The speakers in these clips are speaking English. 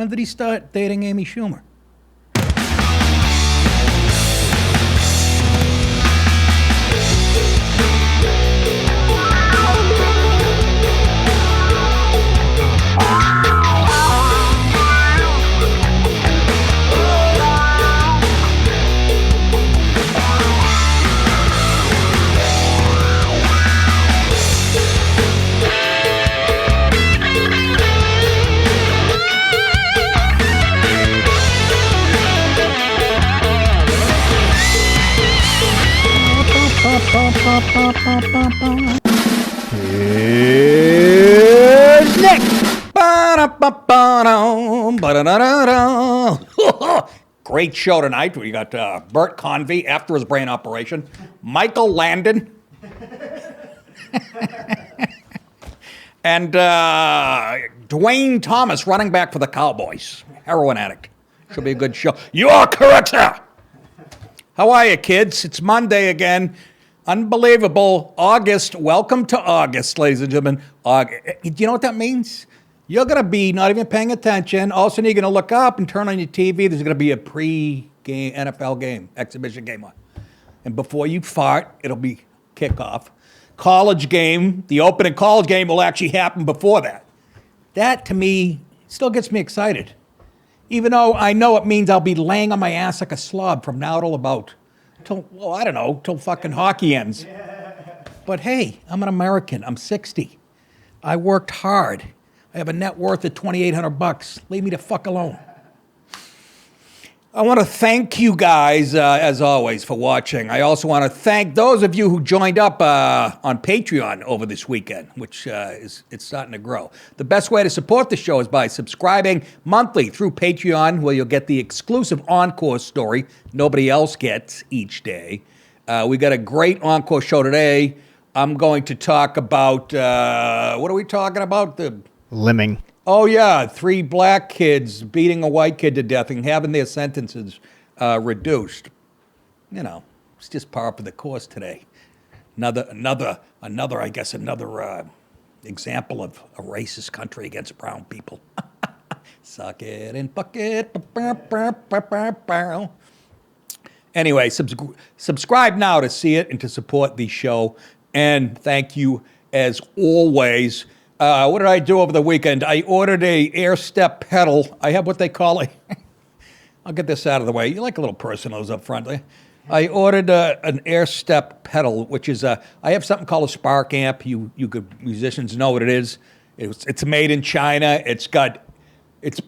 When did he start dating Amy Schumer? Here's Nick. Great show tonight. We got Bert Convey after his brain operation, Michael Landon, and Dwayne Thomas, running back for the Cowboys, heroin addict. Should be a good show. You are correct, sir. How are you, kids? It's Monday again. Unbelievable. August. Welcome to August, ladies and gentlemen. Do you know what that means? You're going to be not even paying attention. All of a sudden, you're going to look up and turn on your TV. There's going to be a pre-game NFL game, exhibition game on. And before you fart, it'll be kickoff. College game, the opening college game will actually happen before that. That, to me, still gets me excited. Even though I know it means I'll be laying on my ass like a slob from now till about, till fucking hockey ends. But hey, I'm an American. I'm 60. I worked hard. I have a net worth of $2,800. Leave me the fuck alone. I want to thank you guys, as always, for watching. I also want to thank those of you who joined up on Patreon over this weekend, which it's starting to grow. The best way to support the show is by subscribing monthly through Patreon, where you'll get the exclusive encore story nobody else gets each day. We got a great encore show today. I'm going to talk about, what are we talking about? Limbing. Oh, yeah, 3 black kids beating a white kid to death and having their sentences reduced. You know, it's just par for the course today. Another example of a racist country against brown people. Suck it and fuck it. Anyway, subscribe now to see it and to support the show. And thank you, as always. What did I do over the weekend? I ordered a air step pedal. I have what they call a, I'll get this out of the way. You like a little person who's up front. I ordered an air step pedal, which is I have something called a Spark amp. You musicians know what it is. It's made in China. It's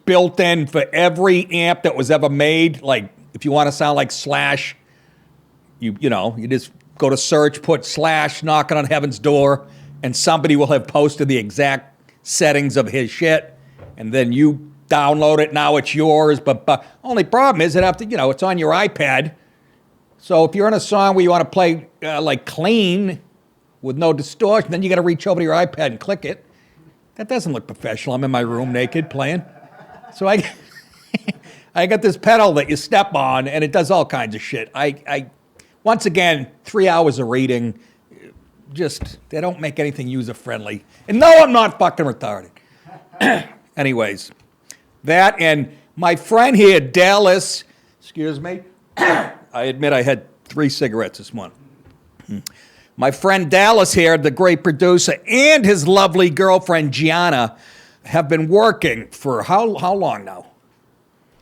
built in for every amp that was ever made. Like if you want to sound like Slash, you just go to search, put Slash knocking on heaven's door, and somebody will have posted the exact settings of his shit, and then you download it. Now it's yours. But only problem is it's on your iPad. So if you're in a song where you want to play like clean with no distortion, then you got to reach over to your iPad and click it. That doesn't look professional. I'm in my room naked playing. So I got this pedal that you step on, and it does all kinds of shit. I once again, 3 hours of reading. They don't make anything user-friendly. And no, I'm not fucking retarded. Anyways, that and my friend here, Dallas, excuse me, I admit I had 3 cigarettes this morning. My friend Dallas here, the great producer, and his lovely girlfriend, Gianna, have been working for how long now?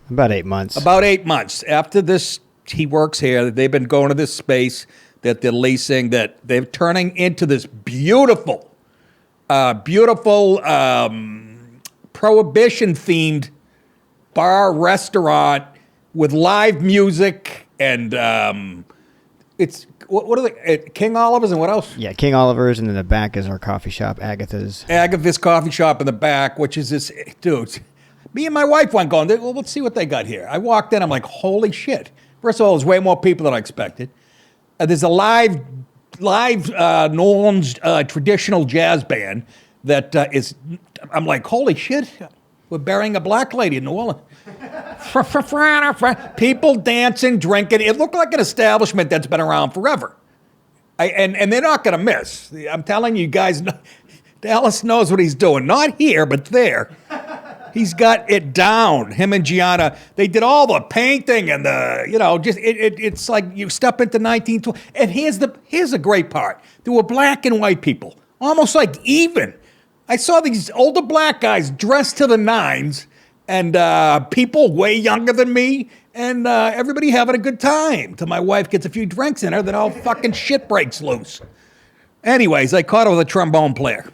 About 8 months. About 8 months. After this, he works here. They've been going to this space that they're leasing, that they're turning into this beautiful prohibition-themed bar restaurant with live music and it's what are they? King Oliver's and what else? Yeah, King Oliver's, and in the back is our coffee shop, Agatha's. Agatha's coffee shop in the back, which is this dude. Me and my wife went going. Well, let's see what they got here. I walked in. I'm like, holy shit! First of all, there's way more people than I expected. There's a live New Orleans traditional jazz band that is, I'm like, holy shit, we're burying a black lady in New Orleans. People dancing, drinking. It looked like an establishment that's been around forever. And they're not going to miss. I'm telling you guys, Dallas knows what he's doing. Not here, but there. He's got it down. Him and Gianna, they did all the painting and it's like you step into 1920. And here's the great part. There were black and white people, almost like even. I saw these older black guys dressed to the nines and people way younger than me and everybody having a good time till my wife gets a few drinks in her, then all fucking shit breaks loose. Anyways, I caught her with a trombone player.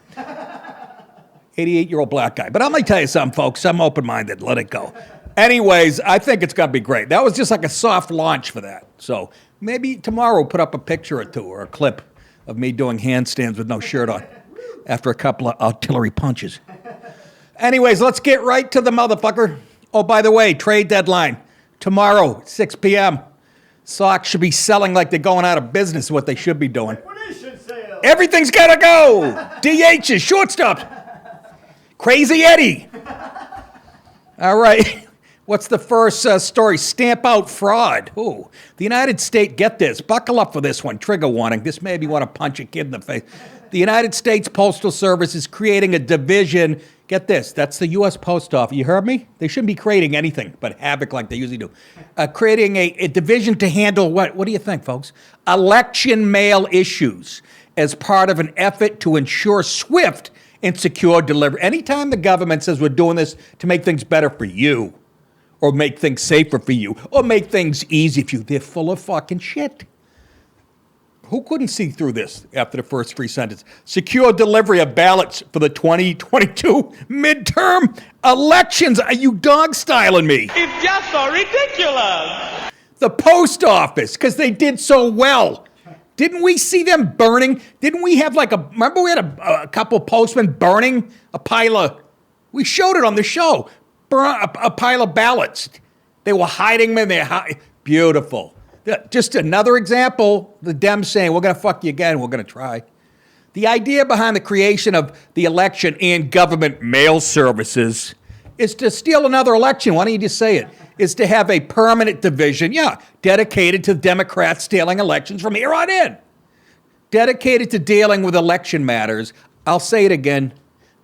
88-year-old black guy. But I'm going to tell you something, folks. I'm open-minded. Let it go. Anyways, I think it's going to be great. That was just like a soft launch for that. So maybe tomorrow we'll put up a picture or two or a clip of me doing handstands with no shirt on after a couple of artillery punches. Anyways, let's get right to the motherfucker. Oh, by the way, trade deadline. Tomorrow, 6 p.m. Socks should be selling like they're going out of business, what they should be doing. Everything's got to go. DHs, shortstops. Crazy Eddie. All right. What's the first story? Stamp out fraud. Ooh. The United States, get this. Buckle up for this one. Trigger warning. This made me want to punch a kid in the face. The United States Postal Service is creating a division. Get this. That's the U.S. Post Office. You heard me? They shouldn't be creating anything but havoc like they usually do. Creating a division to handle what? What do you think, folks? Election mail issues as part of an effort to ensure swift and secure delivery. Anytime the government says we're doing this to make things better for you, or make things safer for you, or make things easy for you, they're full of fucking shit. Who couldn't see through this after the first three sentences? Secure delivery of ballots for the 2022 midterm elections. Are you dog-styling me? It's just so ridiculous. The post office, because they did so well. Didn't we see them burning? Didn't we have remember we had a couple postmen burning a pile of, we showed it on the show, a pile of ballots. They were hiding them in there. Beautiful. Just another example, the Dems saying, we're going to fuck you again, we're going to try. The idea behind the creation of the election and government mail services is to steal another election. Why don't you just say it? Is to have a permanent division, dedicated to Democrats stealing elections from here on in. Dedicated to dealing with election matters. I'll say it again.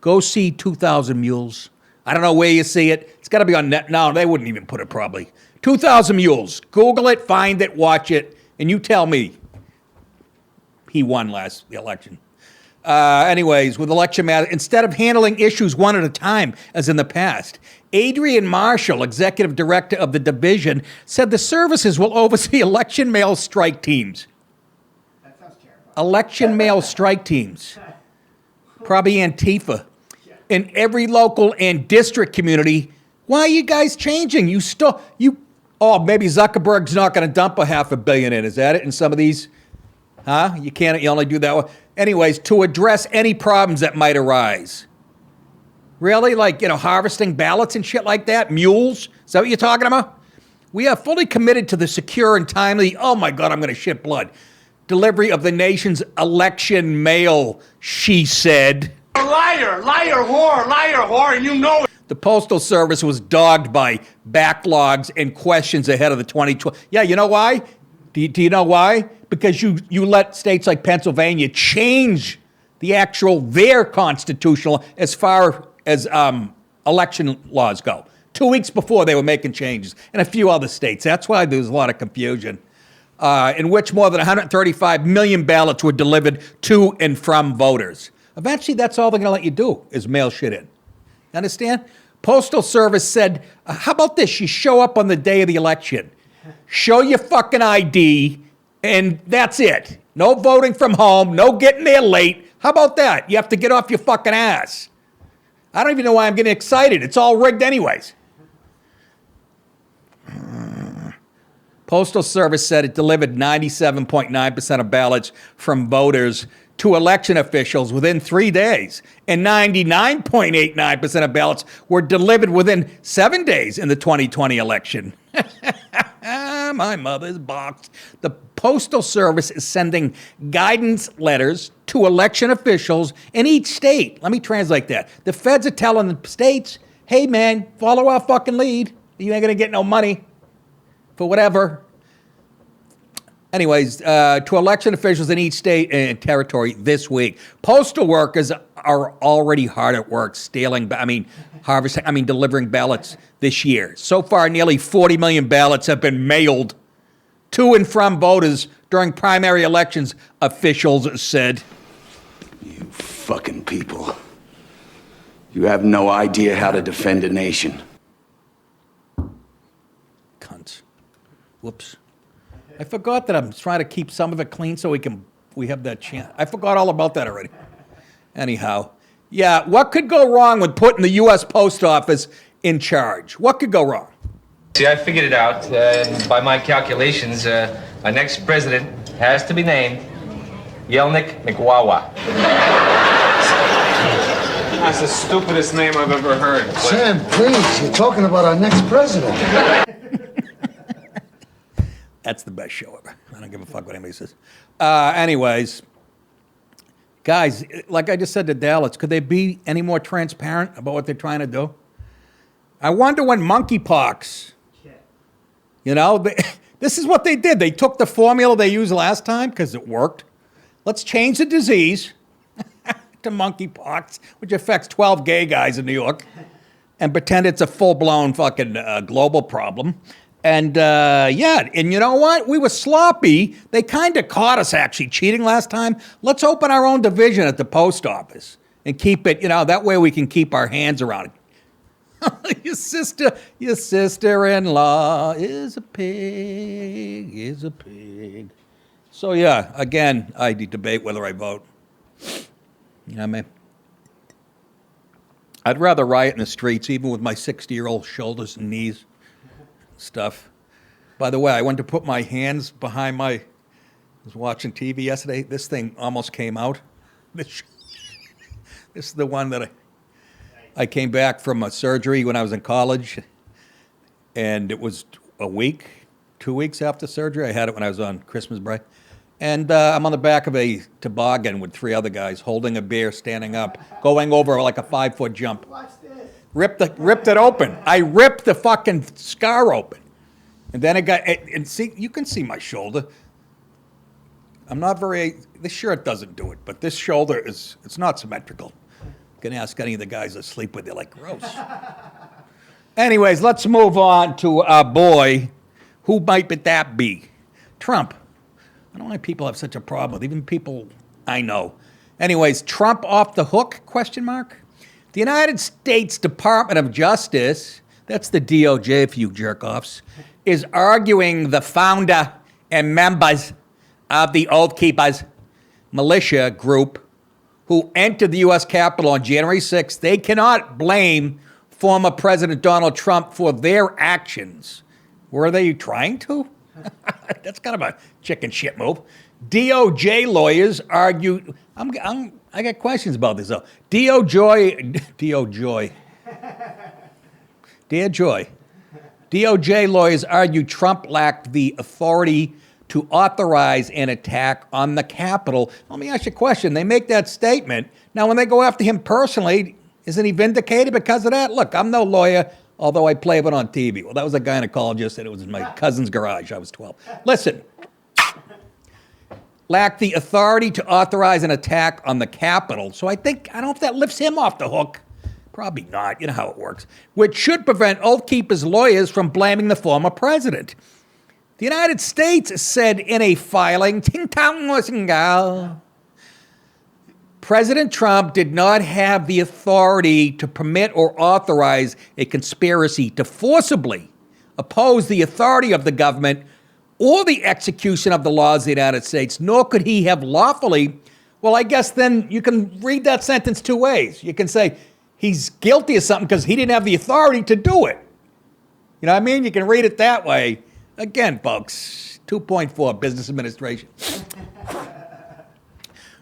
Go see 2,000 Mules. I don't know where you see it. It's got to be on net. No, they wouldn't even put it probably. 2,000 Mules. Google it, find it, watch it, and you tell me he won the election. Anyways, with election matters, instead of handling issues one at a time, as in the past, Adrian Marshall, executive director of the division, said the services will oversee election mail strike teams. That sounds terrible. Election mail strike teams. Probably Antifa. In every local and district community. Why are you guys changing? Maybe Zuckerberg's not going to dump a $500 million in. Is that it in some of these? Huh? You only do that one. Anyways, to address any problems that might arise. Really? Harvesting ballots and shit like that? Mules? Is that what you're talking about? We are fully committed to the secure and timely, oh my God, I'm going to shit blood, delivery of the nation's election mail, she said. Liar, whore, and you know it. The Postal Service was dogged by backlogs and questions ahead of the 2012. Yeah, you know why? Do you know why? Because you let states like Pennsylvania change their constitutional as far as election laws go. 2 weeks before they were making changes, and a few other states. That's why there was a lot of confusion, in which more than 135 million ballots were delivered to and from voters. Eventually, that's all they're going to let you do is mail shit in. Understand? Postal Service said, how about this? You show up on the day of the election. Show your fucking ID, and that's it. No voting from home, no getting there late. How about that? You have to get off your fucking ass. I don't even know why I'm getting excited. It's all rigged anyways. Postal Service said it delivered 97.9% of ballots from voters to election officials within 3 days, and 99.89% of ballots were delivered within 7 days in the 2020 election. My mother's box. The Postal Service is sending guidance letters to election officials in each state. Let me translate that. The feds are telling the states, hey man, follow our fucking lead. You ain't gonna get no money for whatever. Anyways, to election officials in each state and territory this week. Postal workers are already hard at work delivering ballots this year. So far, nearly 40 million ballots have been mailed to and from voters during primary elections, officials said. You fucking people. You have no idea how to defend a nation. Cunts. Whoops. I forgot that I'm trying to keep some of it clean so we have that chance. I forgot all about that already. Anyhow, yeah, what could go wrong with putting the U.S. Post Office in charge? What could go wrong? See, I figured it out. By my calculations, our next president has to be named Yelnik McWawa. That's the stupidest name I've ever heard. Sam, please, you're talking about our next president. That's the best show ever. I don't give a fuck what anybody says. Anyways, guys, like I just said to Dallas, could they be any more transparent about what they're trying to do? I wonder when monkeypox, this is what they did. They took the formula they used last time because it worked. Let's change the disease to monkeypox, which affects 12 gay guys in New York, and pretend it's a full-blown fucking global problem. And and you know what? We were sloppy. They kind of caught us actually cheating last time. Let's open our own division at the post office and keep it, that way we can keep our hands around it. Your sister-in-law is a pig. So yeah, again, I debate whether I vote. You know what I mean? I'd rather riot in the streets, even with my 60-year-old shoulders and knees. Stuff. By the way, I went to put my hands behind I was watching TV yesterday. This thing almost came out. This is the one that I came back from a surgery when I was in college, and it was 2 weeks after surgery. I had it when I was on Christmas break. And I'm on the back of a toboggan with 3 other guys holding a beer, standing up, going over like a 5-foot jump. Watch this. Ripped it open. I ripped the fucking scar open. And then and see, you can see my shoulder. This shirt doesn't do it, but this shoulder it's not symmetrical. You can ask any of the guys that sleep with, they're like, gross. Anyways, let's move on to our boy. Who might that be? Trump. I don't know why people have such a problem with, even people I know. Anyways, Trump off the hook, ? The United States Department of Justice, that's the DOJ for you jerk-offs, is arguing the founder and members of the Oath Keepers militia group who entered the U.S. Capitol on January 6th, they cannot blame former President Donald Trump for their actions. Were they trying to? That's kind of a chicken shit move. DOJ lawyers argue. I got questions about this though. Dear Joy. DOJ lawyers argue Trump lacked the authority to authorize an attack on the Capitol. Let me ask you a question. They make that statement. Now, when they go after him personally, isn't he vindicated because of that? Look, I'm no lawyer, although I play it on TV. Well, that was a gynecologist, and it was in my cousin's garage. I was 12. Listen. Lacked the authority to authorize an attack on the Capitol. So I don't know if that lifts him off the hook. Probably not. You know how it works. Which should prevent Oath Keepers lawyers from blaming the former president. The United States said in a filing, President Trump did not have the authority to permit or authorize a conspiracy to forcibly oppose the authority of the government or the execution of the laws of the United States, nor could he have lawfully. Well, I guess then you can read that sentence 2 ways. You can say he's guilty of something because he didn't have the authority to do it. You know what I mean? You can read it that way. Again, folks, 2.4, business administration.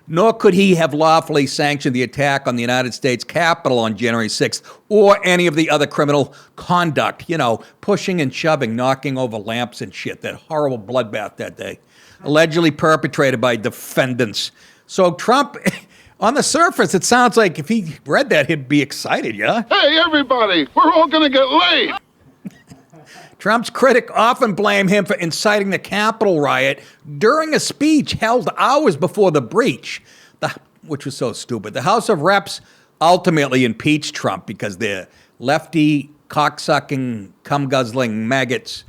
Nor could he have lawfully sanctioned the attack on the United States Capitol on January 6th or any of the other criminal conduct, pushing and shoving, knocking over lamps and shit, that horrible bloodbath that day, allegedly perpetrated by defendants. So Trump, on the surface, it sounds like if he read that, he'd be excited, yeah? Hey, everybody, we're all going to get laid. Trump's critics often blame him for inciting the Capitol riot during a speech held hours before the breach, which was so stupid. The House of Reps ultimately impeached Trump because they're lefty, cocksucking, cum-guzzling maggots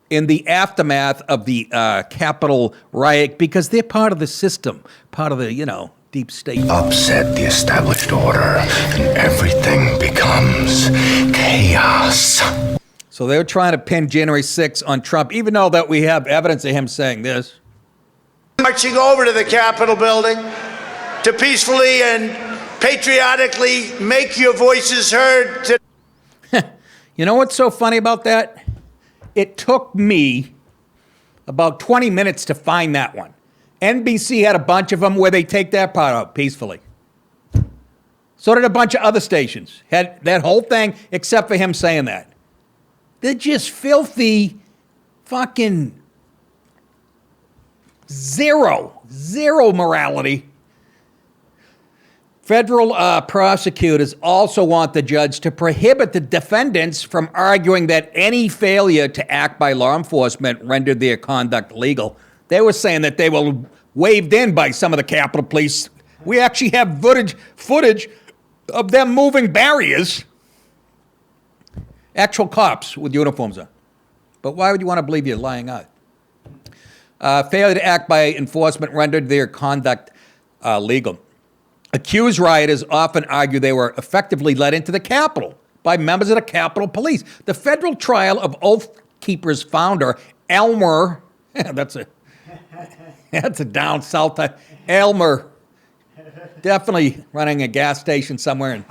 in the aftermath of the Capitol riot because they're part of the system, part of the, deep state. Upset the established order, and everything becomes chaos. So they were trying to pin January 6th on Trump, even though that we have evidence of him saying this. Marching over to the Capitol building to peacefully and patriotically make your voices heard. You know what's so funny about that? It took me about 20 minutes to find that one. NBC had a bunch of them where they take that part out peacefully. So did a bunch of other stations. Had that whole thing except for him saying that. They're just filthy fucking zero morality. Federal prosecutors also want the judge to prohibit the defendants from arguing that any failure to act by law enforcement rendered their conduct legal. They were saying that they were waved in by some of the Capitol Police. We actually have footage of them moving barriers. Actual cops with uniforms on. But why would you want to believe you're lying out? Failure to act by enforcement rendered their conduct legal. Accused rioters often argue they were effectively led into the Capitol by members of the Capitol Police. The federal trial of Oath Keepers founder Elmer, that's a down south, Elmer, definitely running a gas station somewhere in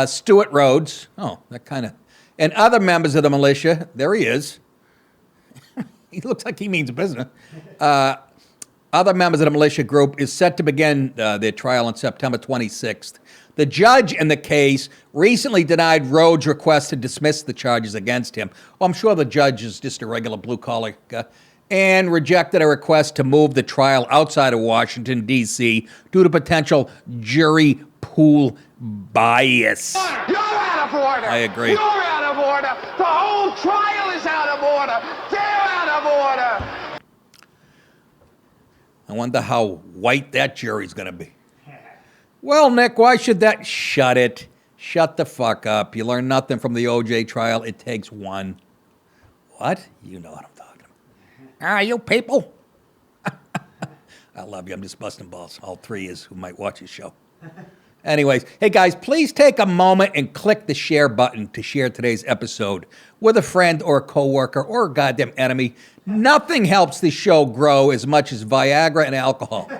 Stewart Rhodes, and other members of the militia, there he is. He looks like he means business. Other members of the militia group is set to begin their trial on September 26th. The judge in the case recently denied Rhodes' request to dismiss the charges against him. Well, I'm sure the judge is just a regular blue-collar guy, and rejected a request to move the trial outside of Washington, D.C. due to potential jury pool bias. You're out of order. I agree. You're out of order. The whole trial is out of order. They're out of order. I wonder how white that jury's going to be. Well, Nick, why should that? Shut it. Shut the fuck up. You learn nothing from the OJ trial. It takes one. What? You know what I'm talking about. You people? I love you. I'm just busting balls. All three is who might watch this show. Anyways, hey guys, please take a moment and click the share button to share today's episode with a friend or a coworker or a goddamn enemy. Nothing helps the show grow as much as Viagra and alcohol.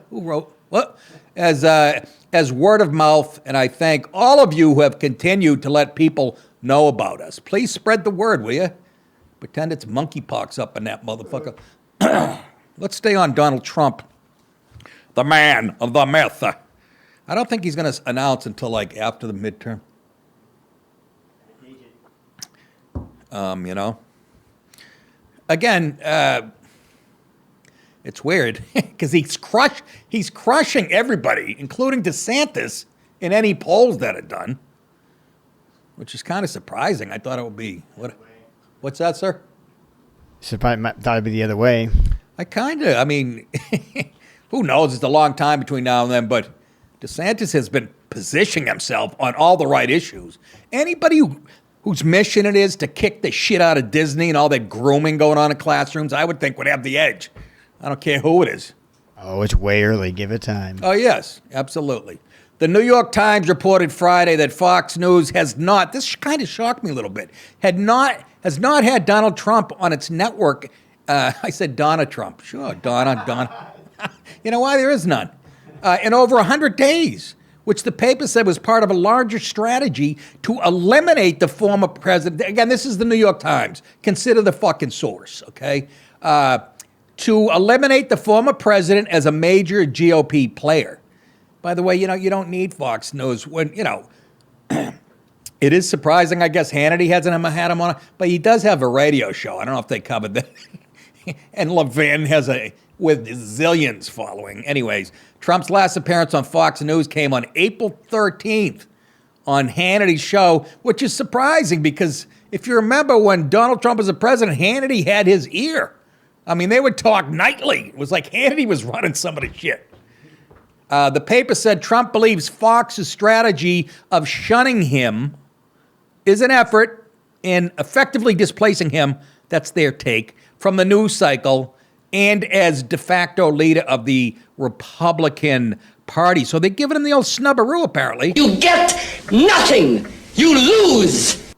Who wrote what? As word of mouth, and I thank all of you who have continued to let people know about us. Please spread the word, will you? Pretend it's monkeypox up in that motherfucker. Let's stay on Donald Trump, the man of the myth. I don't think he's going to announce until like after the midterm. Again, it's weird because he's crushing everybody, including DeSantis, in any polls that are done, which is kind of surprising. I thought it would be what's that, sir? Thought it'd be the other way. Who knows? It's a long time between now and then, but DeSantis has been positioning himself on all the right issues. Anybody whose mission it is to kick the shit out of Disney and all that grooming going on in classrooms, I would think would have the edge. I don't care who it is. Oh, it's way early. Give it time. Oh, yes, absolutely. The New York Times reported Friday that Fox News has not, this kind of shocked me a little bit, has not had Donald Trump on its network. I said Donna Trump. Sure, Donna. You know why? There is none. In over 100 days, which the paper said was part of a larger strategy to eliminate the former president. Again, this is the New York Times. Consider the fucking source, okay? To eliminate the former president as a major GOP player. By the way, you don't need Fox News when, it is surprising, I guess Hannity hasn't had him on, but he does have a radio show. I don't know if they covered that. And Levin has with zillions following. Anyways, Trump's last appearance on Fox News came on April 13th on Hannity's show, which is surprising because If you remember when Donald Trump was the president, Hannity had his ear. I mean, they would talk nightly. It was like Hannity was running some of the shit. The paper said Trump believes Fox's strategy of shunning him is an effort in effectively displacing him, that's their take, from the news cycle and as de facto leader of the Republican Party. So they're giving him the old snubberoo, apparently. You get nothing. You lose.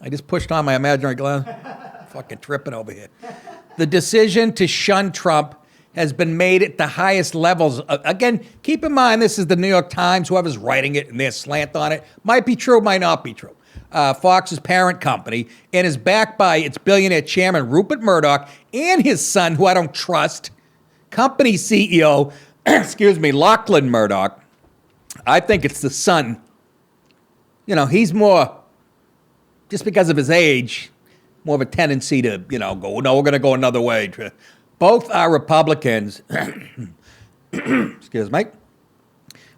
I just pushed on my imaginary glass. Fucking tripping over here. The decision to shun Trump has been made at the highest levels. Again, keep in mind, this is the New York Times, whoever's writing it, and their slant on it. Might be true, might not be true. Fox's parent company, and is backed by its billionaire chairman, Rupert Murdoch, and his son, who I don't trust, company CEO, Lachlan Murdoch. I think it's the son. You know, he's more, just because of his age, more of a tendency to, go, no, we're going to go another way. Both are Republicans, excuse me,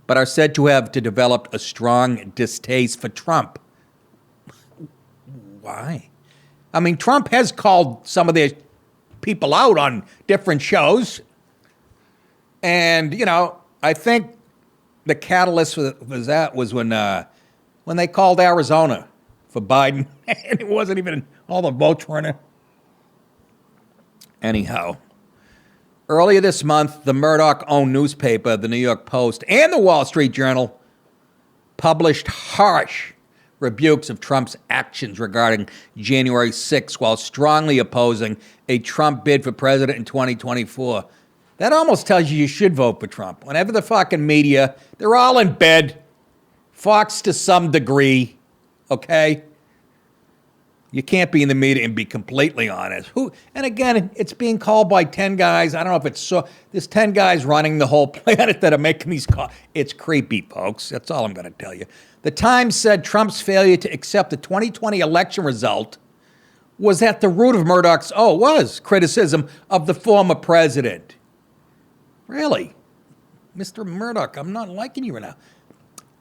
but are said to have developed a strong distaste for Trump. Why? I mean, Trump has called some of their people out on different shows. And, I think the catalyst was when they called Arizona for Biden. And it wasn't even, all the votes were in it. Anyhow, earlier this month, the Murdoch-owned newspaper, the New York Post, and the Wall Street Journal published harsh rebukes of Trump's actions regarding January 6th while strongly opposing a Trump bid for president in 2024. That almost tells you should vote for Trump. Whenever the fucking media, they're all in bed. Fox to some degree, okay? You can't be in the media and be completely honest. And again, it's being called by 10 guys. I don't know if it's so. There's 10 guys running the whole planet that are making these calls. It's creepy, folks. That's all I'm going to tell you. The Times said Trump's failure to accept the 2020 election result was at the root of Murdoch's, criticism of the former president. Really? Mr. Murdoch, I'm not liking you right now.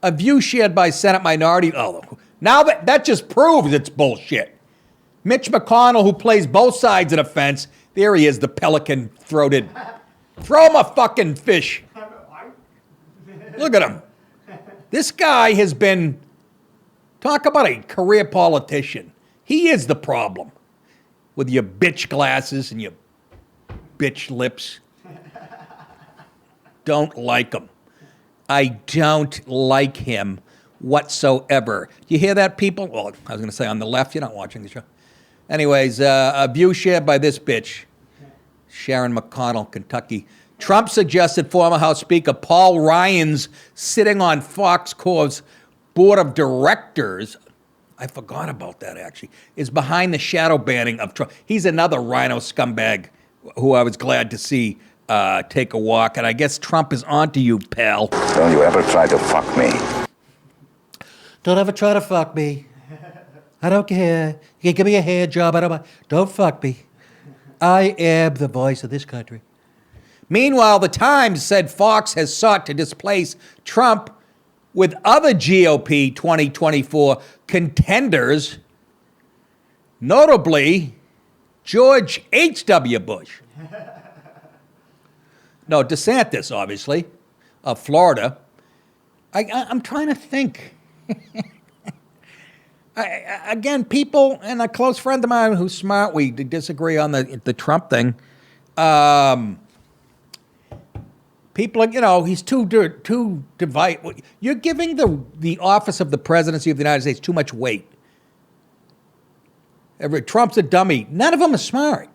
A view shared by Senate Minority. Now that just proves it's bullshit. Mitch McConnell, who plays both sides of the fence, there he is, the pelican-throated. Throw him a fucking fish. Look at him. This guy has been, talk about a career politician. He is the problem with your bitch glasses and your bitch lips. Don't like him. I don't like him whatsoever. You hear that, people? Well, I was going to say on the left, you're not watching the show. Anyways, a view shared by this bitch, Sharon McConnell, Kentucky. Trump suggested former House Speaker Paul Ryan's sitting on Fox Corp's board of directors, I forgot about that actually, is behind the shadow banning of Trump. He's another rhino scumbag who I was glad to see take a walk. And I guess Trump is onto you, pal. Don't you ever try to fuck me. Don't ever try to fuck me. I don't care. You can give me a hand job. I don't mind. Don't fuck me. I am the voice of this country. Meanwhile, the Times said Fox has sought to displace Trump with other GOP 2024 contenders, notably George H.W. Bush. No, DeSantis, obviously, of Florida. I'm trying to think. Again, people, and a close friend of mine who's smart, we disagree on the Trump thing. People, he's too divided. You're giving the office of the presidency of the United States too much weight. Trump's a dummy. None of them are smart.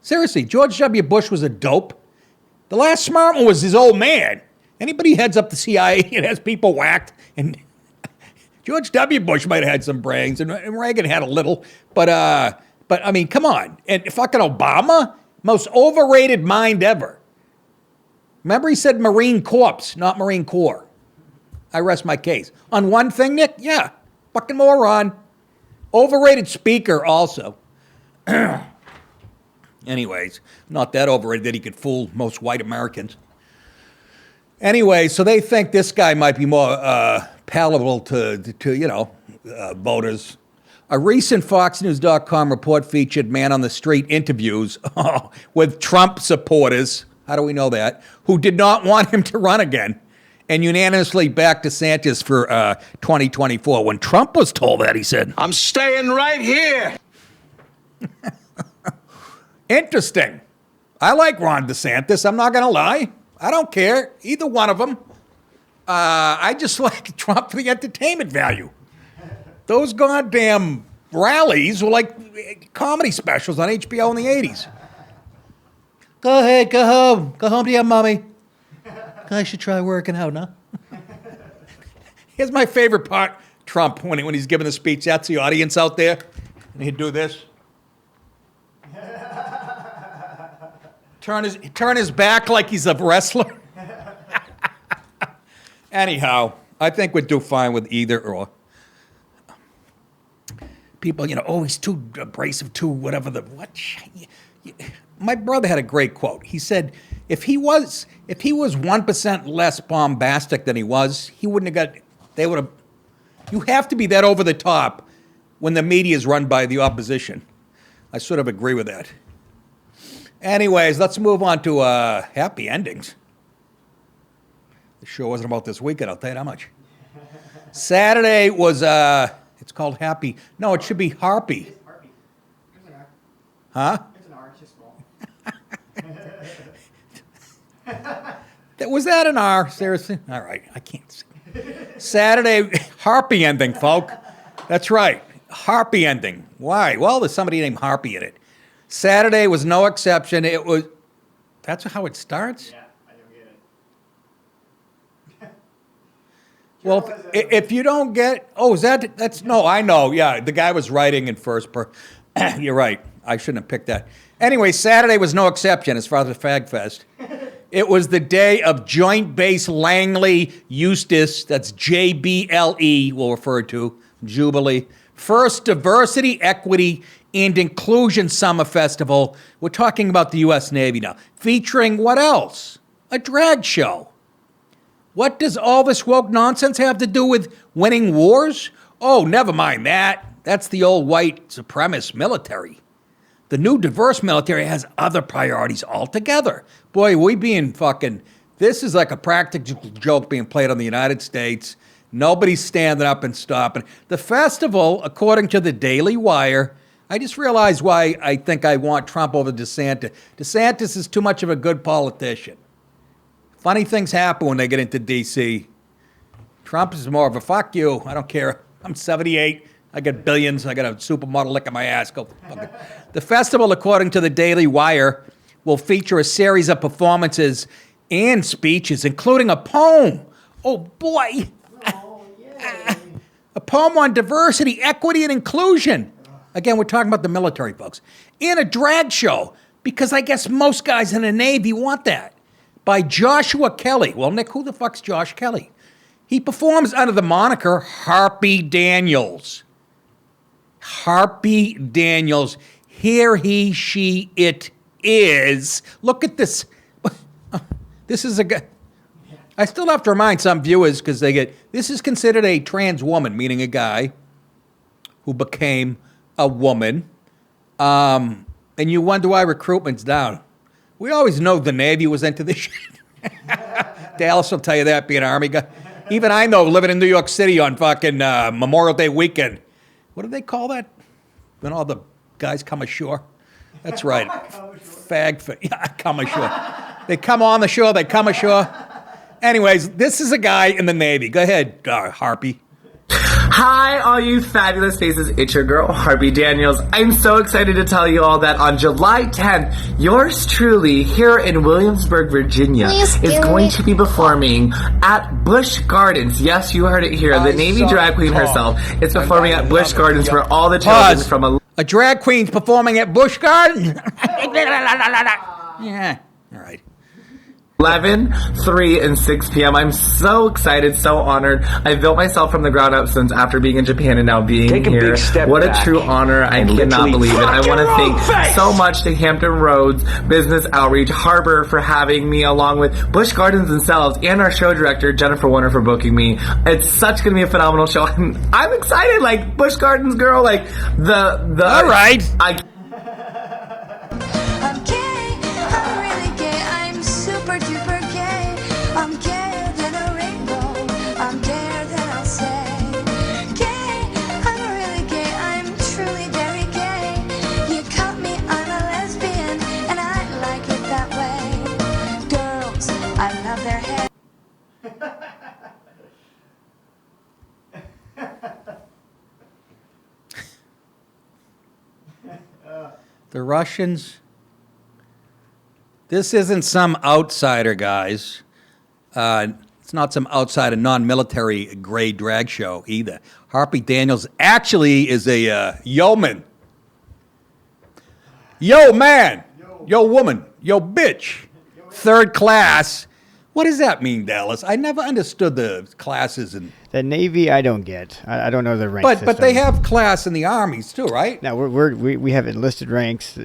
Seriously, George W. Bush was a dope. The last smart one was his old man. Anybody who heads up the CIA and has people whacked, and George W. Bush might have had some brains, and Reagan had a little, but I mean, come on. And fucking Obama, most overrated mind ever. Remember he said Marine Corps, not Marine Corps. I rest my case. On one thing, Nick, yeah, fucking moron. Overrated speaker also. Anyways, not that overrated that he could fool most white Americans. Anyway, so they think this guy might be more palatable to voters. A recent FoxNews.com report featured man-on-the-street interviews with Trump supporters, how do we know that, who did not want him to run again, and unanimously backed DeSantis for 2024. When Trump was told that, he said, I'm staying right here. interesting. I like Ron DeSantis, I'm not going to lie. I don't care, either one of them. I just like Trump for the entertainment value. Those goddamn rallies were like comedy specials on HBO in the 80s. Go ahead, go home. Go home to your mommy. I should try working out, huh? Here's my favorite part, Trump, when he's giving the speech. That's the audience out there. And he'd do this. Turn his back like he's a wrestler. Anyhow, I think we'd do fine with either or. People, he's too abrasive, too whatever what? My brother had a great quote. He said, if he was 1% less bombastic than he was, he wouldn't have you have to be that over the top when the media is run by the opposition. I sort of agree with that. Anyways, let's move on to happy endings. The show wasn't about this weekend, I'll tell you that much. Saturday was, it's called Happy. No, it should be Harpy. It's Harpy. There's an R. Huh? It's an R, it's just small. Was that an R? Seriously? All right, I can't see. Saturday, Harpy ending, folk. That's right, Harpy ending. Why? Well, there's somebody named Harpy in it. Saturday was no exception. That's how it starts? Yeah, I don't get it. Well, if you don't get, I know, yeah, the guy was writing in first person. You're right, I shouldn't have picked that. Anyway, Saturday was no exception as far as the Fag Fest. It was the day of Joint Base Langley Eustis, that's JBLE, we'll refer to, Jubilee. First Diversity, Equity, and Inclusion Summer Festival. We're talking about the U.S. Navy now. Featuring what else? A drag show. What does all this woke nonsense have to do with winning wars? Oh, never mind that. That's the old white supremacist military. The new diverse military has other priorities altogether. Boy, this is like a practical joke being played on the United States. Nobody's standing up and stopping. The festival, according to the Daily Wire, I just realized why I think I want Trump over DeSantis. DeSantis is too much of a good politician. Funny things happen when they get into D.C. Trump is more of a fuck you. I don't care. I'm 78. I got billions. I got a supermodel licking my ass. Go fuck it. The festival, according to the Daily Wire, will feature a series of performances and speeches, including a poem. Oh, boy. A poem on diversity, equity, and inclusion. Again, we're talking about the military, folks. And a drag show, because I guess most guys in the Navy want that. By Joshua Kelly. Well, Nick, who the fuck's Josh Kelly? He performs under the moniker Harpy Daniels. Harpy Daniels. Here he, she, it is. Look at this. This is a guy. I still have to remind some viewers because this is considered a trans woman, meaning a guy who became a woman. And you wonder why recruitment's down. We always know the Navy was into this shit. Dallas will tell you that, being an Army guy. Even I know, living in New York City on fucking Memorial Day weekend. What do they call that? When all the guys come ashore? That's right. Come ashore. They come on the shore, they come ashore. Anyways, this is a guy in the Navy. Go ahead, Harpy. Hi, all you fabulous faces. It's your girl, Harpy Daniels. I'm so excited to tell you all that on July 10th, yours truly here in Williamsburg, Virginia, is going to be performing at Busch Gardens. Yes, you heard it here. The Navy drag queen herself is performing at Busch Gardens for all the children from a drag queen's performing at Busch Gardens? Yeah, all right. 11, 3, and 6 p.m. I'm so excited, so honored. I've built myself from the ground up since after being in Japan and now being Take a here. big step What a back true honor. I and cannot literally believe it. I fuck want to your own thank face. so much to Hampton Roads Business Outreach, Harbor for having me, along with Busch Gardens themselves, and our show director, Jennifer Warner, for booking me. It's such going to be a phenomenal show. I'm excited. Like, Busch Gardens girl, like, the All right. I'm gay, I'm really gay, I'm super duper gay. I'm gayer than a rainbow, I'm gayer than I'll say. Gay, I'm really gay, I'm truly very gay. You caught me, I'm a lesbian, and I like it that way. Girls, I love their hair. The Russians. This isn't some outsider, guys. It's not some outsider non-military grade drag show either. Harpy Daniels actually is a yeoman. Yo, man. Yo, woman. Yo, bitch. Third class. What does that mean, Dallas? I never understood the classes. The Navy, I don't get. I don't know the rank But system. they have class in the armies too, right? No, we have enlisted ranks.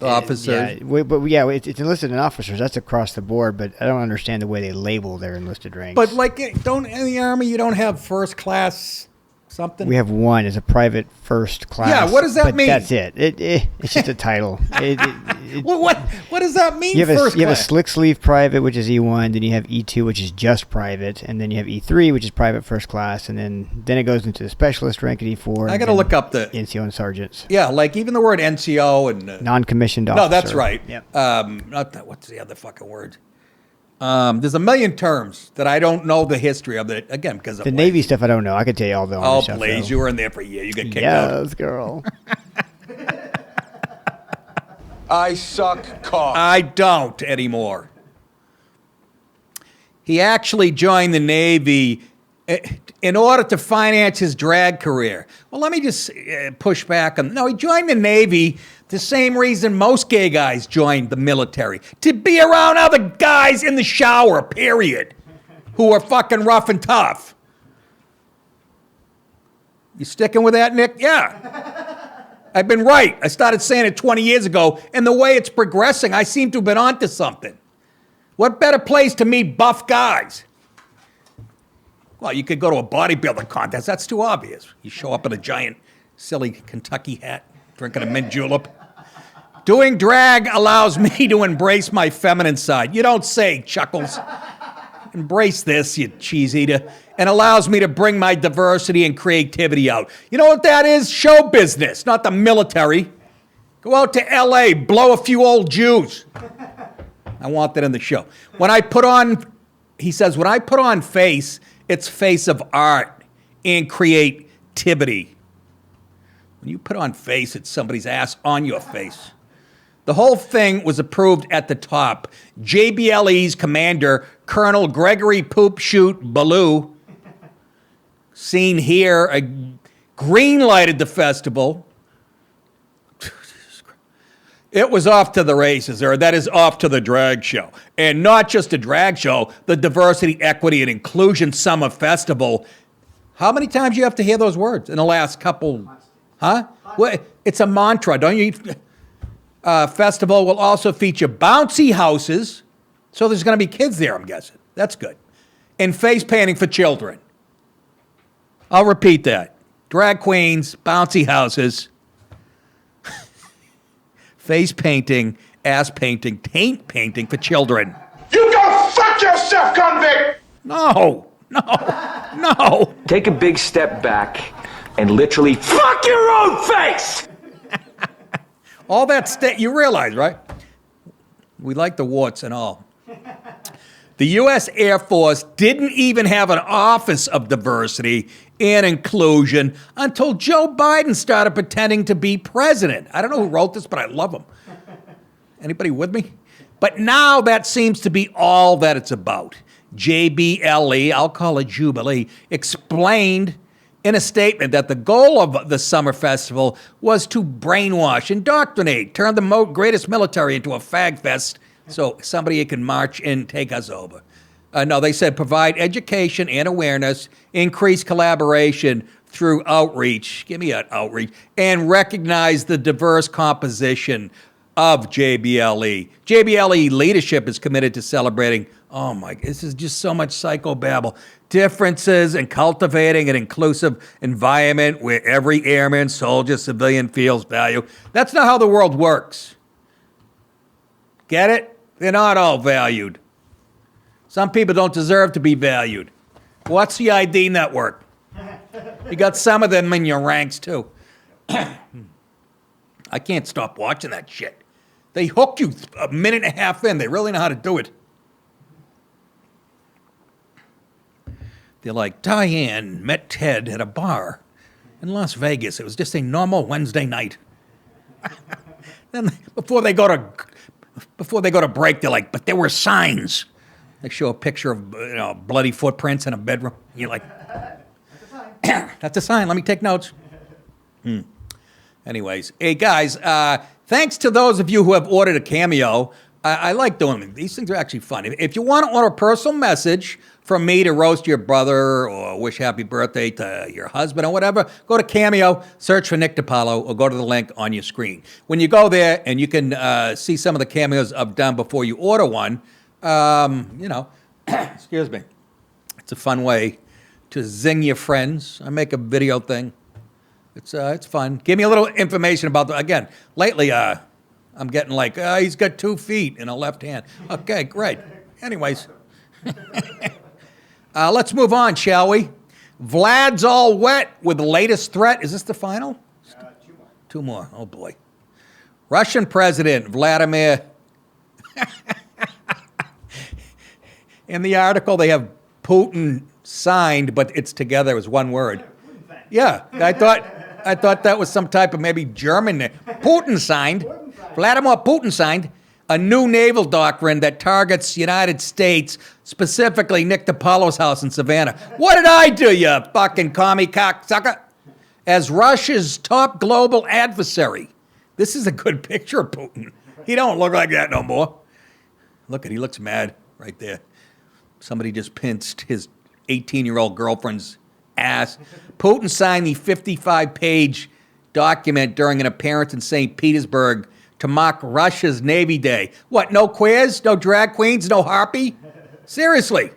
Officers. Yeah, it's enlisted and officers. That's across the board, but I don't understand the way they label their enlisted ranks. But like, don't in the army you don't have first class something? We have one as a private first class. Yeah, what does that but mean? That's it. It's just a title. What does that mean? You have first you have a class? slick sleeve private, which is E1. Then you have E2, which is just private, and then you have E3, which is private first class, and then it goes into the specialist rank at E4. I got to look up the NCO and sergeants. Yeah, like even the word NCO and non-commissioned officer. No, that's right. Yep. Not that. What's the other fucking word? There's a million terms that I don't know the history of. It again because of the Navy stuff. I don't know. I could tell you all the Oh, stuff. please, though. you were in there for a year. You got kicked out. Yes, girl. I suck cock. I don't anymore. He actually joined the Navy in order to finance his drag career. Well, let me just push back on. No, he joined the Navy the same reason most gay guys joined the military, to be around other guys in the shower, period, who are fucking rough and tough. You sticking with that, Nick? Yeah. I've been right. I started saying it 20 years ago, and the way it's progressing, I seem to have been onto something. What better place to meet buff guys? Well, you could go to a bodybuilding contest. That's too obvious. You show up in a giant, silly Kentucky hat, drinking a mint julep. Doing drag allows me to embrace my feminine side. You don't say, Chuckles. Embrace this, you cheese eater. And allows me to bring my diversity and creativity out. You know what that is? Show business, not the military. Go out to L.A., blow a few old Jews. I want that in the show. When I put on, he says, when I put on face, it's face of art and creativity. When you put on face, it's somebody's ass on your face. The whole thing was approved at the top. JBLE's commander, Colonel Gregory Poop Shoot Ballou, seen here, green-lighted the festival. It was off to the races, or that is off to the drag show. And not just a drag show, the Diversity, Equity, and Inclusion Summer Festival. How many times do you have to hear those words in the last couple? Huh? Well, it's a mantra, don't you? Festival will also feature bouncy houses. So there's going to be kids there, I'm guessing. That's good. And face painting for children. I'll repeat that. Drag queens, bouncy houses, face painting, ass painting, taint painting for children. You go fuck yourself, convict! No. Take a big step back and literally fuck your own face! All that you realize, right? We like the warts and all. The U.S. Air Force didn't even have an Office of Diversity and Inclusion until Joe Biden started pretending to be president. I don't know who wrote this, but I love him. Anybody with me? But now that seems to be all that it's about. JBLE, I'll call it Jubilee, explained in a statement that the goal of the summer festival was to brainwash, indoctrinate, turn the greatest military into a fag fest so somebody can march and take us over. No, they said provide education and awareness, increase collaboration through outreach. Give me an outreach. And recognize the diverse composition of JBLE. JBLE leadership is committed to celebrating, oh my, this is just so much psychobabble, differences and cultivating an inclusive environment where every airman, soldier, civilian feels value. That's not how the world works. Get it? They're not all valued. Some people don't deserve to be valued. What's the ID network? You got some of them in your ranks, too. I can't stop watching that shit. They hook you a minute and a half in. They really know how to do it. They're like, Diane met Ted at a bar in Las Vegas. It was just a normal Wednesday night. Then before they go to break, they're like, but there were signs. They show a picture of bloody footprints in a bedroom. You're like, that's a sign. Let me take notes. Anyways, hey guys, thanks to those of you who have ordered a Cameo. I like doing them. These things are actually fun. If you want to order a personal message from me to roast your brother or wish happy birthday to your husband or whatever, go to Cameo, search for Nick DiPaolo, or go to the link on your screen. When you go there and you can see some of the cameos I've done before you order one, excuse me, it's a fun way to zing your friends. I make a video thing. It's fun. Give me a little information about again, lately, I'm getting like, he's got 2 feet in a left hand. Okay, great. Anyways, let's move on, shall we? Vlad's all wet with the latest threat. Is this the final? 2 more. 2 more. Oh, boy. Russian President Vladimir. In the article, they have Putin signed, but it's together as one word. Yeah, I thought that was some type of maybe German name. Putin signed. Vladimir Putin signed a new naval doctrine that targets United States, specifically Nick DiPaolo's house in Savannah. What did I do, you fucking commie cocksucker? As Russia's top global adversary. This is a good picture of Putin. He don't look like that no more. Look he looks mad right there. Somebody just pinched his 18-year-old girlfriend's ass. Putin signed the 55-page document during an appearance in St. Petersburg to mock Russia's Navy Day. What, no quiz? No drag queens? No harpy? Seriously.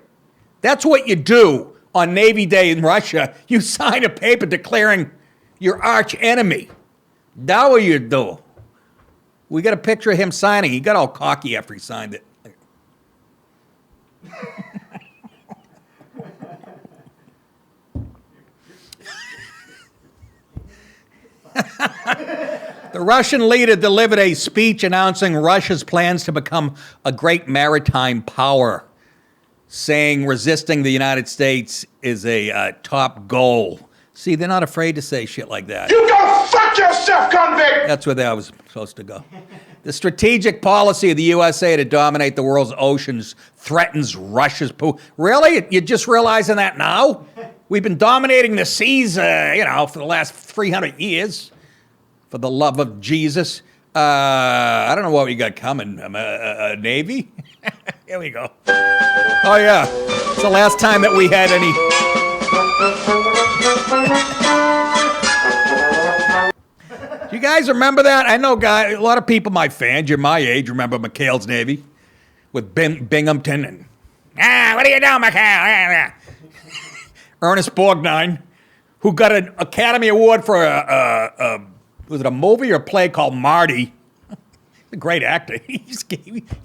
That's what you do on Navy Day in Russia. You sign a paper declaring your arch enemy. That's what you do. We got a picture of him signing. He got all cocky after he signed it. The Russian leader delivered a speech announcing Russia's plans to become a great maritime power, saying resisting the United States is a top goal. See, they're not afraid to say shit like that. You go fuck yourself, convict! That's where I was supposed to go. The strategic policy of the USA to dominate the world's oceans threatens Russia's Really? You're just realizing that now? We've been dominating the seas, for the last 300 years. For the love of Jesus. I don't know what we got coming. A Navy? Here we go. Oh, yeah. It's the last time that we had any... Do you guys remember that? I know, a lot of people, my fans, you're my age, remember McHale's Navy? With Binghamton and... what are you doing, McHale? Ernest Borgnine, who got an Academy Award for was it a movie or a play called Marty? A great actor. He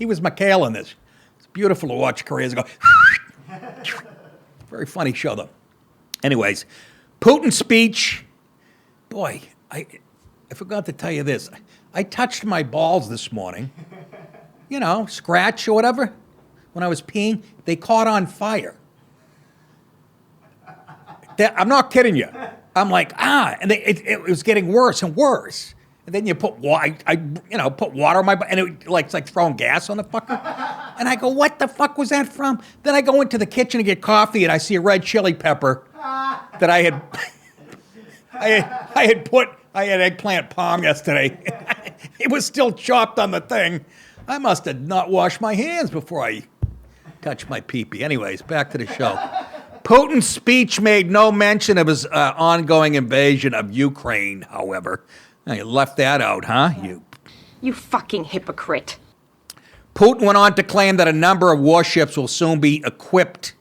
was McHale in this. It's beautiful to watch careers go. Very funny show, though. Anyways, Putin's speech. Boy, I forgot to tell you this. I touched my balls this morning. Scratch or whatever. When I was peeing, they caught on fire. I'm not kidding you. I'm like, and it was getting worse and worse. And then you put water, put water on my butt, and it's like throwing gas on the fucker. And I go, what the fuck was that from? Then I go into the kitchen to get coffee, and I see a red chili pepper that I had eggplant palm yesterday. It was still chopped on the thing. I must have not washed my hands before I touched my pee-pee. Anyways, back to the show. Putin's speech made no mention of his ongoing invasion of Ukraine, however. Now, you left that out, huh? You fucking hypocrite. Putin went on to claim that a number of warships will soon be equipped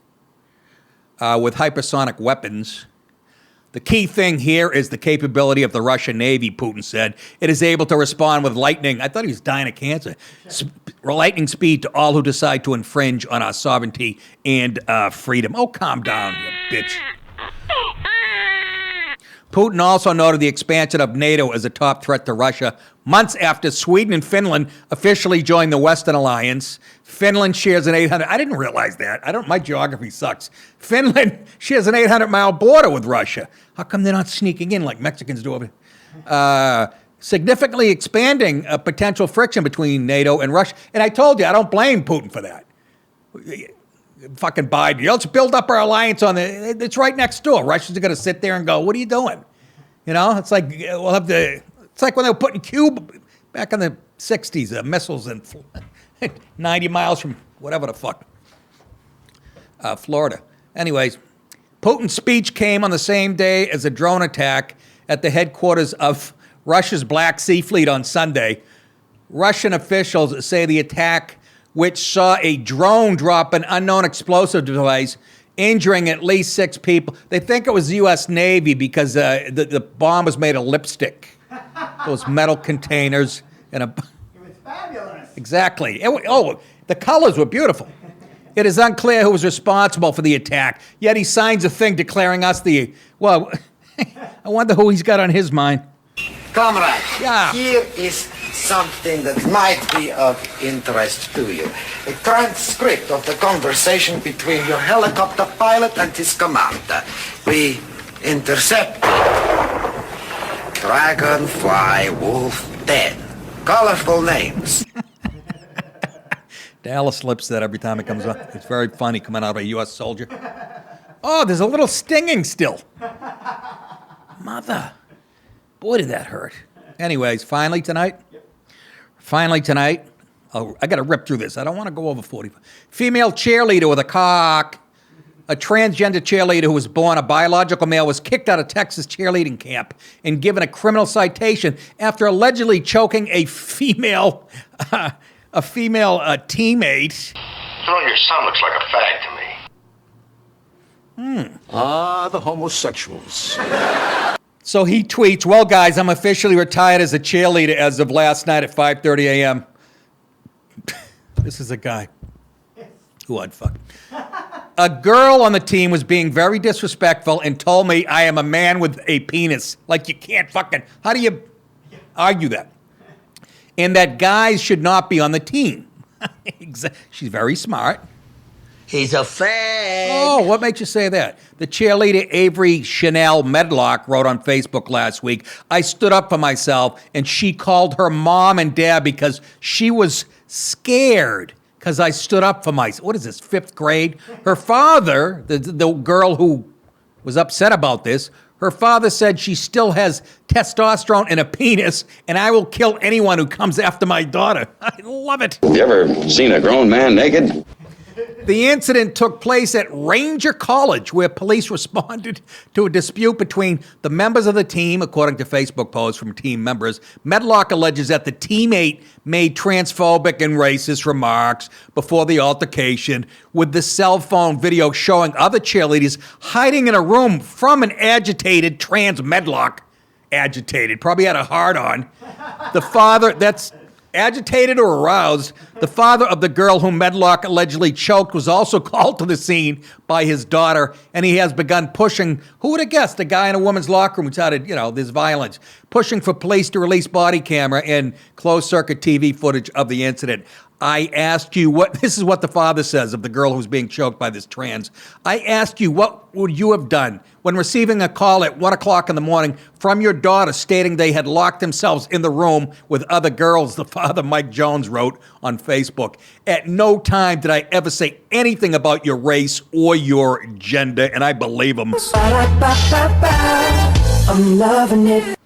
with hypersonic weapons. The key thing here is the capability of the Russian Navy, Putin said. It is able to respond with lightning. I thought he was dying of cancer. Lightning speed to all who decide to infringe on our sovereignty and freedom. Oh, calm down, you bitch. Putin also noted the expansion of NATO as a top threat to Russia months after Sweden and Finland officially joined the Western Alliance. Finland shares an 800... I didn't realize that. My geography sucks. Finland shares an 800-mile border with Russia. How come they're not sneaking in like Mexicans do over significantly expanding potential friction between NATO and Russia. And I told you, I don't blame Putin for that. Fucking Biden. Let's build up our alliance on it's right next door. Russians are going to sit there and go, what are you doing? You know, it's like it's like when they were putting Cuba back in the 60s, missiles in 90 miles from whatever the fuck, Florida. Anyways, Putin's speech came on the same day as a drone attack at the headquarters of Russia's Black Sea Fleet on Sunday. Russian officials say the attack, which saw a drone drop an unknown explosive device, injuring at least 6 people. They think it was the U.S. Navy because the bomb was made of lipstick. Those metal containers. It was fabulous. Exactly. The colors were beautiful. It is unclear who was responsible for the attack, yet he signs a thing declaring us well, I wonder who he's got on his mind. Comrade, Yeah. here is something that might be of interest to you. A transcript of the conversation between your helicopter pilot and his commander. We intercepted Dragonfly Wolf 10. Colorful names. Dallas slips that every time it comes up. It's very funny coming out of a U.S. soldier. Oh, there's a little stinging still. Mother. Boy, did that hurt. Anyways, finally tonight. Oh, I got to rip through this. I don't want to go over 45. Female cheerleader with a cock. A transgender cheerleader who was born a biological male was kicked out of Texas cheerleading camp and given a criminal citation after allegedly choking a female teammate. Your son looks like a fag to me. The homosexuals. So he tweets, well, guys, I'm officially retired as a cheerleader as of last night at 5:30 a.m. This is a guy who I'd fuck. A girl on the team was being very disrespectful and told me I am a man with a penis. Like, you can't fucking... How do you argue that? And that guys should not be on the team. She's very smart. He's a fag. Oh, what makes you say that? The cheerleader Avery Chanel Medlock wrote on Facebook last week, I stood up for myself, and she called her mom and dad because she was scared because I stood up for myself. What is this, 5th grade? Her father, the girl who was upset about this, her father said she still has testosterone and a penis, and I will kill anyone who comes after my daughter. I love it. You ever seen a grown man naked? The incident took place at Ranger College, where police responded to a dispute between the members of the team, according to Facebook posts from team members. Medlock alleges that the teammate made transphobic and racist remarks before the altercation, with the cell phone video showing other cheerleaders hiding in a room from an agitated trans Medlock. Agitated, probably had a hard-on. The father, that's... agitated or aroused, the father of the girl whom Medlock allegedly choked was also called to the scene by his daughter, and he has begun pushing, who would have guessed, a guy in a woman's locker room who started, this violence, pushing for police to release body camera and closed-circuit TV footage of the incident. I asked you this is what the father says of the girl who's being choked by this trans. I asked you, what would you have done when receiving a call at 1 o'clock in the morning from your daughter stating they had locked themselves in the room with other girls, the father, Mike Jones, wrote on Facebook. At no time did I ever say anything about your race or your gender, and I believe him. I'm loving it.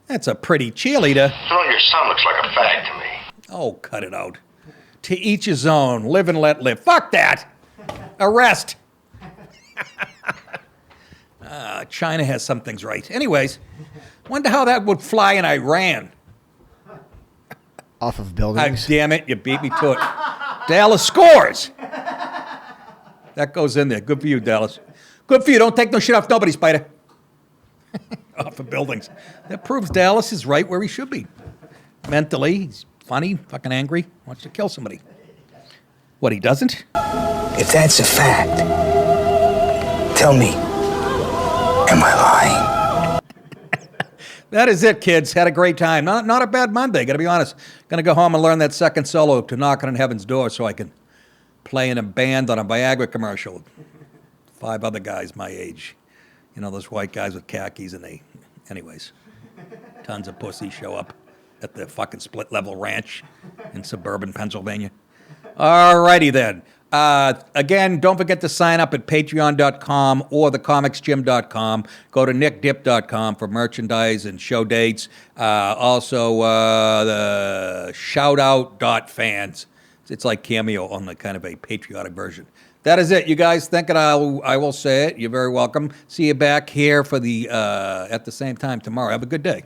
That's a pretty cheerleader. Your son looks like a fag to me. Oh, cut it out. To each his own. Live and let live. Fuck that. Arrest. China has some things right. Anyways, wonder how that would fly in Iran. Off of buildings. Damn it, you beat me to it. Dallas scores. That goes in there. Good for you, Dallas. Good for you. Don't take no shit off nobody, Spider. Off of buildings. That proves Dallas is right where he should be. Mentally, he's funny, fucking angry, wants to kill somebody. What, he doesn't? If that's a fact, tell me, am I lying? That is it, kids. Had a great time. Not a bad Monday, gotta be honest. Gonna go home and learn that second solo to Knocking on Heaven's Door so I can play in a band on a Viagra commercial. 5 other guys my age. You know, those white guys with khakis and anyways. Tons of pussies show up at the fucking split-level ranch in suburban Pennsylvania. All righty then. Again, don't forget to sign up at patreon.com or thecomicsgym.com. Go to nickdip.com for merchandise and show dates. Also, the shoutout.fans. It's like Cameo on the kind of a patriotic version. That is it, you guys. Think it. I will say it. You're very welcome. See you back here for the at the same time tomorrow. Have a good day.